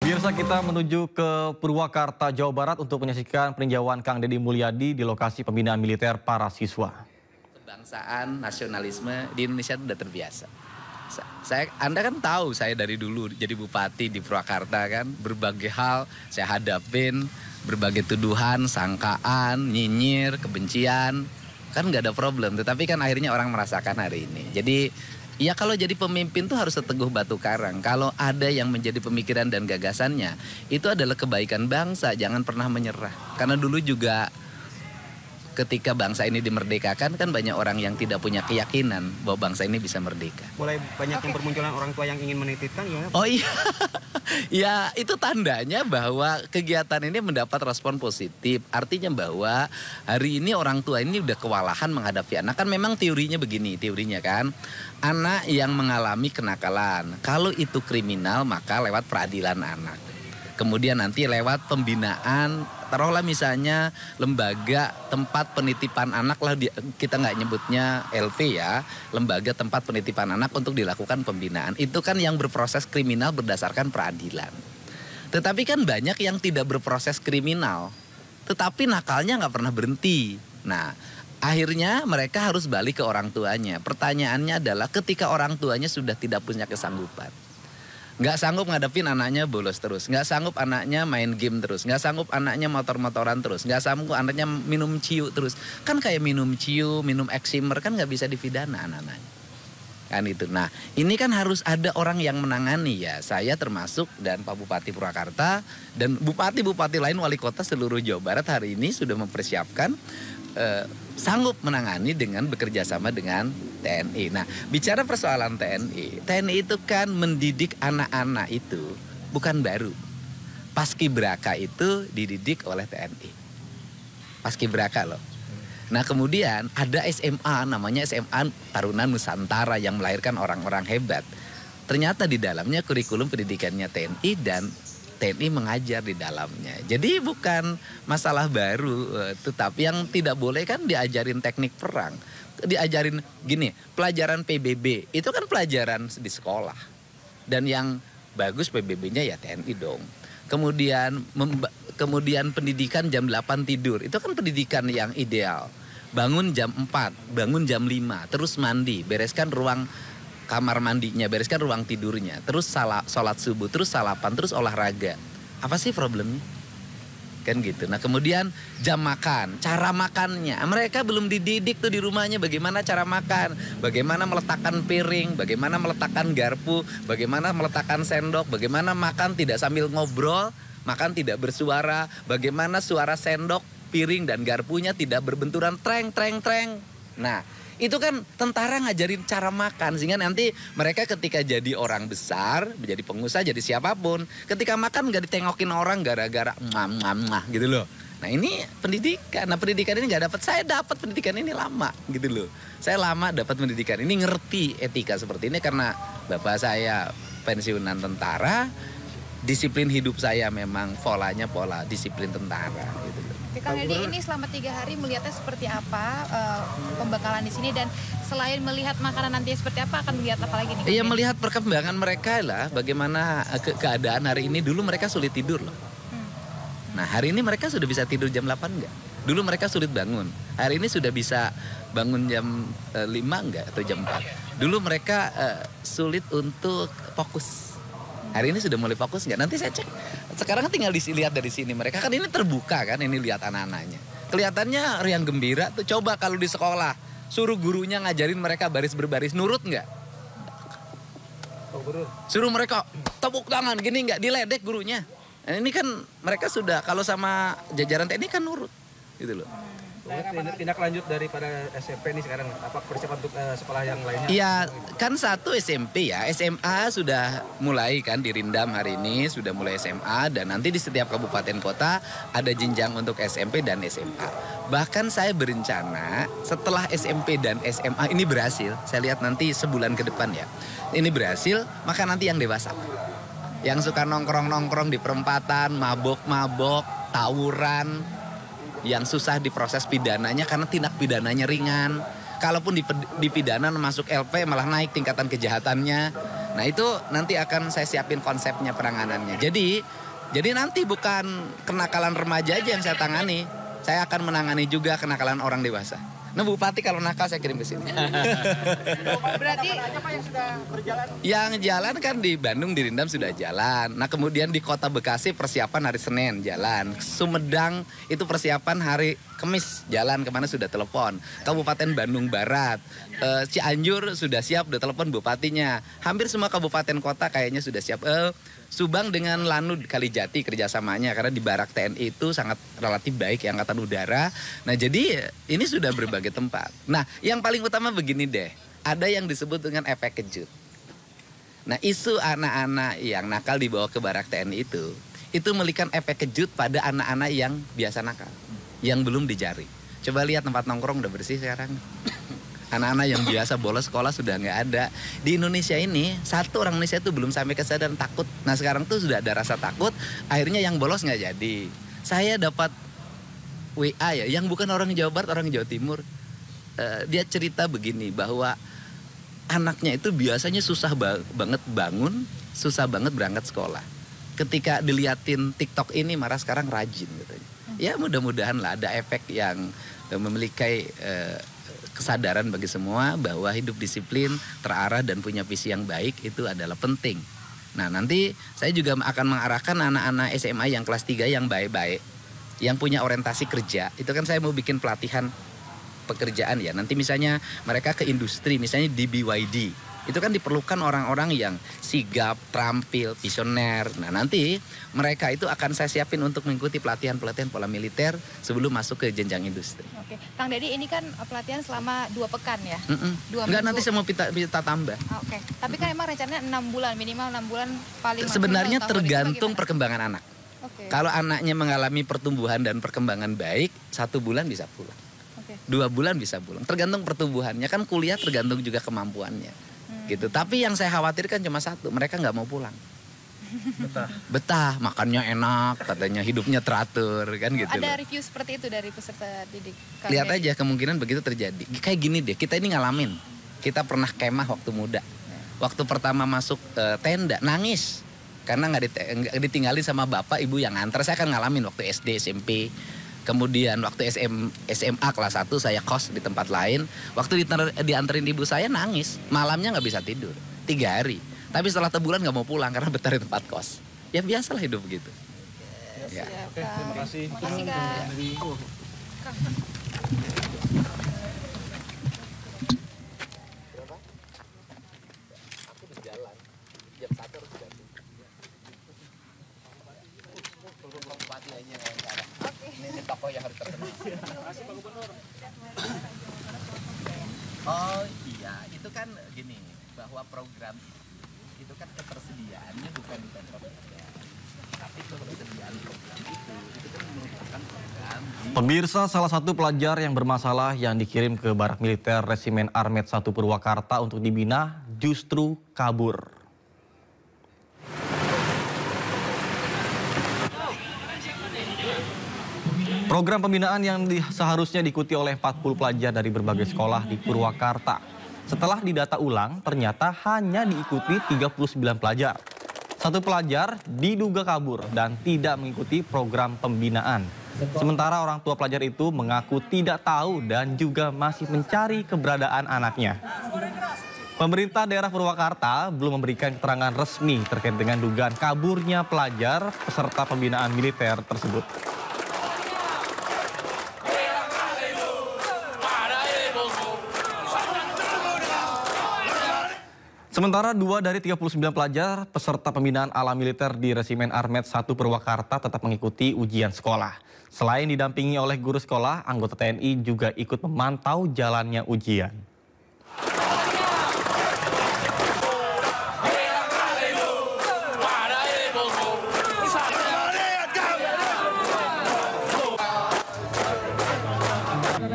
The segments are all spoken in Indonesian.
Pemirsa, kita menuju ke Purwakarta, Jawa Barat untuk menyaksikan peninjauan Kang Deddy Mulyadi di lokasi pembinaan militer para siswa. Kebangsaan, nasionalisme di Indonesia sudah terbiasa. Anda kan tahu saya dari dulu jadi bupati di Purwakarta kan, berbagai hal saya hadapin, berbagai tuduhan, sangkaan, nyinyir, kebencian, kan nggak ada problem. Tetapi kan akhirnya orang merasakan hari ini. Jadi ya kalau jadi pemimpin tuh harus seteguh batu karang. Kalau ada yang menjadi pemikiran dan gagasannya, itu adalah kebaikan bangsa, jangan pernah menyerah. Karena dulu juga ketika bangsa ini dimerdekakan kan banyak orang yang tidak punya keyakinan bahwa bangsa ini bisa merdeka. Mulai banyak yang bermunculan orang tua yang ingin menitipkan gimana? Oh iya, ya itu tandanya bahwa kegiatan ini mendapat respon positif. Artinya bahwa hari ini orang tua ini udah kewalahan menghadapi anak. Kan memang teorinya begini, teorinya kan. Anak yang mengalami kenakalan, kalau itu kriminal maka lewat peradilan anak. Kemudian nanti lewat pembinaan, taruhlah misalnya lembaga tempat penitipan anak lah, kita nggak nyebutnya LP ya, lembaga tempat penitipan anak untuk dilakukan pembinaan. Itu kan yang berproses kriminal berdasarkan peradilan. Tetapi kan banyak yang tidak berproses kriminal, tetapi nakalnya nggak pernah berhenti. Nah, akhirnya mereka harus balik ke orang tuanya. Pertanyaannya adalah ketika orang tuanya sudah tidak punya kesanggupan, nggak sanggup ngadepin anaknya bolos terus, nggak sanggup anaknya main game terus, nggak sanggup anaknya motor-motoran terus, nggak sanggup anaknya minum ciu terus. Kan kayak minum ciu, minum eksimer kan nggak bisa dipidana anak-anaknya. Kan itu. Nah ini kan harus ada orang yang menangani ya. Saya termasuk dan Pak Bupati Purwakarta dan bupati-bupati lain wali kota seluruh Jawa Barat hari ini sudah mempersiapkan sanggup menangani dengan bekerja sama dengan TNI. Nah, bicara persoalan TNI itu kan mendidik anak-anak itu bukan baru. Paskibraka itu dididik oleh TNI. Paskibraka loh. Nah, kemudian ada SMA namanya SMA Taruna Nusantara yang melahirkan orang-orang hebat. Ternyata di dalamnya kurikulum pendidikannya TNI dan TNI mengajar di dalamnya. Jadi bukan masalah baru, tetapi yang tidak boleh kan diajarin teknik perang. Diajarin gini, pelajaran PBB itu kan pelajaran di sekolah. Dan yang bagus PBB-nya ya TNI dong. Kemudian pendidikan jam 8 tidur, itu kan pendidikan yang ideal. Bangun jam 4, bangun jam 5, terus mandi, bereskan ruang kamar mandinya, bereskan ruang tidurnya, terus sholat subuh, terus salapan, terus olahraga. Apa sih problemnya? Kan gitu. Nah kemudian jam makan, cara makannya. Mereka belum dididik tuh di rumahnya bagaimana cara makan. Bagaimana meletakkan piring, bagaimana meletakkan garpu, bagaimana meletakkan sendok, bagaimana makan tidak sambil ngobrol, makan tidak bersuara, bagaimana suara sendok, piring dan garpunya tidak berbenturan treng, treng, treng. Nah, itu kan tentara ngajarin cara makan sehingga nanti mereka ketika jadi orang besar, menjadi pengusaha, jadi siapapun, ketika makan nggak ditengokin orang gara-gara gitu loh. Nah ini pendidikan. Nah pendidikan ini nggak dapat, saya dapat pendidikan ini lama gitu loh. Saya lama dapat pendidikan ini, ngerti etika seperti ini karena bapak saya pensiunan tentara, disiplin hidup saya memang polanya pola disiplin tentara gitu loh. Kang Deddy ini selama 3 hari melihatnya seperti apa pembekalan di sini dan selain melihat makanan nantinya seperti apa akan melihat apa lagi nih? Iya melihat perkembangan mereka lah, bagaimana keadaan hari ini. Dulu mereka sulit tidur loh. Nah hari ini mereka sudah bisa tidur jam 8 enggak? Dulu mereka sulit bangun. Hari ini sudah bisa bangun jam 5 enggak atau jam 4? Dulu mereka sulit untuk fokus. Hari ini sudah mulai fokus nggak? Nanti saya cek. Sekarang tinggal dilihat dari sini. Mereka kan ini terbuka kan, ini lihat anak-anaknya. Kelihatannya riang gembira tuh. Coba kalau di sekolah, suruh gurunya ngajarin mereka baris berbaris, nurut nggak? Suruh mereka tepuk tangan, gini nggak? Diledek gurunya. Nah, ini kan mereka sudah, kalau sama jajaran TNI kan nurut. Gitu loh. Tindak lanjut daripada SMP ini sekarang, apa persiapan untuk sekolah yang lainnya? Iya, kan satu SMP ya, SMA sudah mulai kan dirindam hari ini, sudah mulai SMA dan nanti di setiap kabupaten kota ada jenjang untuk SMP dan SMA. Bahkan saya berencana setelah SMP dan SMA ini berhasil, saya lihat nanti sebulan ke depan ya, ini berhasil, maka nanti yang dewasa. Yang suka nongkrong-nongkrong di perempatan, mabok-mabok, tawuran, yang susah diproses pidananya karena tindak pidananya ringan. Kalaupun dipidana masuk LP malah naik tingkatan kejahatannya. Nah itu nanti akan saya siapin konsepnya penanganannya. Jadi nanti bukan kenakalan remaja aja yang saya tangani. Saya akan menangani juga kenakalan orang dewasa. Nah Bupati kalau nakal saya kirim ke sini. Berarti Yang jalan kan di Bandung, di Rindam sudah jalan. Nah kemudian di Kota Bekasi persiapan hari Senin jalan. Sumedang itu persiapan hari Kamis jalan, kemana sudah telepon. Kabupaten Bandung Barat, Cianjur sudah siap, udah telepon bupatinya. Hampir semua kabupaten kota kayaknya sudah siap. Subang dengan Lanud Kalijati kerjasamanya karena di Barak TNI itu sangat relatif baik ya, Angkatan Udara. Nah jadi ini sudah berbagai tempat. Nah yang paling utama begini deh, ada yang disebut dengan efek kejut. Nah isu anak-anak yang nakal dibawa ke Barak TNI itu memberikan efek kejut pada anak-anak yang biasa nakal, yang belum dijari. Coba lihat tempat nongkrong udah bersih sekarang. Anak-anak yang biasa bolos sekolah sudah nggak ada. Di Indonesia ini, satu orang Indonesia itu belum sampai kesadaran takut. Nah sekarang tuh sudah ada rasa takut, akhirnya yang bolos nggak jadi. Saya dapat WA ya, yang bukan orang Jawa Barat, orang Jawa Timur. Dia cerita begini, bahwa anaknya itu biasanya susah banget bangun, susah banget berangkat sekolah. Ketika diliatin TikTok ini, marah sekarang rajin katanya. Ya mudah-mudahan lah ada efek yang memiliki kesadaran bagi semua bahwa hidup disiplin, terarah dan punya visi yang baik itu adalah penting. Nah nanti saya juga akan mengarahkan anak-anak SMA yang kelas 3 yang baik-baik, yang punya orientasi kerja. Itu kan saya mau bikin pelatihan pekerjaan ya. Nanti misalnya mereka ke industri, misalnya di BYD. Itu kan diperlukan orang-orang yang sigap, terampil, visioner. Nah nanti mereka itu akan saya siapin untuk mengikuti pelatihan-pelatihan pola militer sebelum masuk ke jenjang industri. Oke, Kang Deddy ini kan pelatihan selama 2 pekan ya? 2 Enggak, minggu. nanti saya mau kita tambah. Oke, tapi kan emang rencananya 6 bulan, minimal 6 bulan paling maksimal Sebenarnya tahun. Itu tergantung bagaimana? perkembangan anak. Oke. Kalau anaknya mengalami pertumbuhan dan perkembangan baik, 1 bulan bisa pulang. Oke. 2 bulan bisa pulang. Tergantung pertumbuhannya, kan kuliah tergantung juga kemampuannya. Gitu. Tapi yang saya khawatirkan cuma satu, mereka nggak mau pulang. Betah, makannya enak, katanya hidupnya teratur, kan gitu. Ada Loh. review seperti itu dari peserta didik Kang Lihat Deddy? aja kemungkinan begitu terjadi. Kayak gini deh, kita ini ngalamin. Kita pernah kemah waktu muda. Waktu pertama masuk tenda, nangis. Karena nggak ditinggalin sama bapak ibu yang nganter. Saya kan ngalamin waktu SD, SMP. Kemudian waktu SMA kelas 1 saya kos di tempat lain. Waktu dianterin ibu saya nangis. Malamnya nggak bisa tidur. 3 hari. Tapi setelah sebulan nggak mau pulang karena betah di tempat kos. Ya biasalah hidup begitu. Ya. Siap, Oke, Kang. terima kasih. Makasih, Kang. Kang. Ini tokoh yang harus terkenal. Oh iya, itu kan gini, bahwa program itu kan ketersediaannya bukan di Pemprov Dki. Tapi ketersediaan program itu kan merupakan program di... Pemirsa, salah satu pelajar yang bermasalah yang dikirim ke Barak Militer Resimen Armet 1 Purwakarta untuk dibina justru kabur. Program pembinaan yang seharusnya diikuti oleh 40 pelajar dari berbagai sekolah di Purwakarta. Setelah didata ulang, ternyata hanya diikuti 39 pelajar. 1 pelajar diduga kabur dan tidak mengikuti program pembinaan. Sementara orang tua pelajar itu mengaku tidak tahu dan juga masih mencari keberadaan anaknya. Pemerintah daerah Purwakarta belum memberikan keterangan resmi terkait dengan dugaan kaburnya pelajar peserta pembinaan militer tersebut. Sementara 2 dari 39 pelajar peserta pembinaan ala militer di Resimen Armet 1 Purwakarta tetap mengikuti ujian sekolah. Selain didampingi oleh guru sekolah, anggota TNI juga ikut memantau jalannya ujian.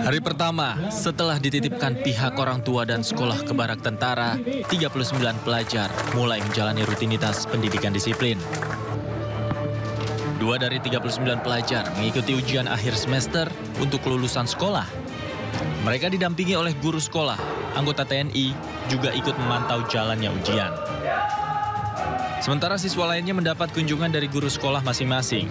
Hari pertama, setelah dititipkan pihak orang tua dan sekolah ke barak tentara, 39 pelajar mulai menjalani rutinitas pendidikan disiplin. 2 dari 39 pelajar mengikuti ujian akhir semester untuk kelulusan sekolah. Mereka didampingi oleh guru sekolah, anggota TNI juga ikut memantau jalannya ujian. Sementara siswa lainnya mendapat kunjungan dari guru sekolah masing-masing.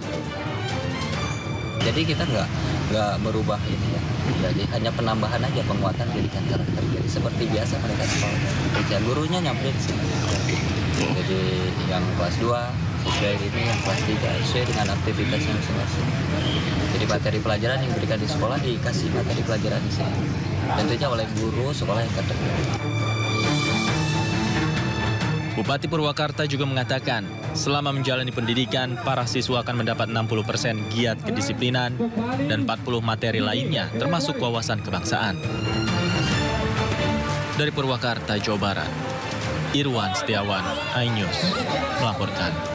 Jadi kita nggak merubah ini ya. Jadi hanya penambahan aja, penguatan pendidikan karakter. Jadi seperti biasa mereka sekolah. Kerja gurunya nyamperin sini. Jadi yang kelas 2 sesuai ini, yang kelas 3 sesuai dengan aktivitasnya masing-masing. Jadi materi pelajaran yang diberikan di sekolah dikasih materi pelajaran di sini. Tentunya oleh guru sekolah yang terdekat. Bupati Purwakarta juga mengatakan, selama menjalani pendidikan, para siswa akan mendapat 60% giat kedisiplinan dan 40 materi lainnya, termasuk wawasan kebangsaan. Dari Purwakarta, Jawa Barat, Irwan Setiawan, iNews melaporkan.